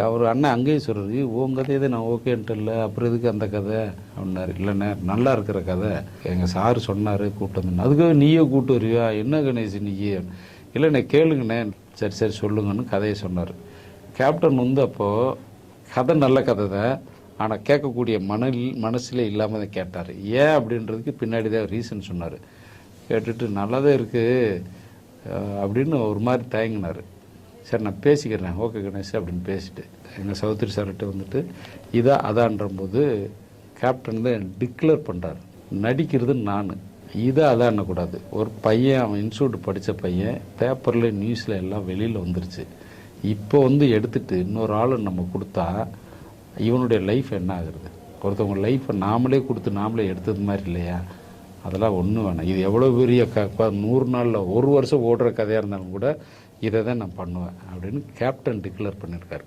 அவர் அண்ணன் அங்கேயும் சொல்கிறாரு, உன் கதையை தான் நான் ஓகேன்ட்டு இல்லை, அப்புறம் எதுக்கு அந்த கதை அப்படின்னாரு. இல்லைண்ணே நல்லா இருக்கிற கதை, எங்கள் சார் சொன்னார் கூப்பிட்டு வந்து, அதுக்காக நீயே கூப்பிட்டு வருவியா, என்ன கணேஷ் நீயே, இல்லைண்ணே கேளுங்கண்ணே, சரி சரி சொல்லுங்கன்னு கதையை சொன்னார். கேப்டன் வந்து அப்போது கதை நல்ல கதை தான், ஆனால் கேட்கக்கூடிய மனசில் இல்லாமல் தான் கேட்டார். ஏன் அப்படின்றதுக்கு பின்னாடி தான் ரீசன் சொன்னார். கேட்டுட்டு நல்லாதான் இருக்குது அப்படின்னு ஒரு மாதிரி தயங்கினார். சரி நான் பேசிக்கிறேன், ஓகே கணேஷ் அப்படின்னு பேசிட்டு எங்கள் சௌத்ரி சார்கிட்ட வந்துட்டு இதா அதான்றபோது கேப்டன் தான் டிக்ளேர் பண்ணுறாரு, நடிக்கிறது நான், இதை அதான்னக்கூடாது. ஒரு பையன், அவன் இன்ஸ்டியூட் படித்த பையன், பேப்பரில் நியூஸில் எல்லாம் வெளியில் வந்துருச்சு. இப்போ வந்து எடுத்துகிட்டு இன்னொரு ஆள் நம்ம கொடுத்தா இவனுடைய லைஃப் என்ன ஆகுறது? ஒருத்தவங்க லைஃப்பை நாமளே கொடுத்து நாமளே எடுத்தது மாதிரி இல்லையா? அதெல்லாம் ஒன்றும் வேணாம். இது எவ்வளோ பெரிய 100 நாளில் 1 வருஷம் ஓடுற கதையாக இருந்தாலும் கூட இதை தான் நான் பண்ணுவேன் அப்படின்னு கேப்டன் டிக்ளேர் பண்ணியிருக்காரு.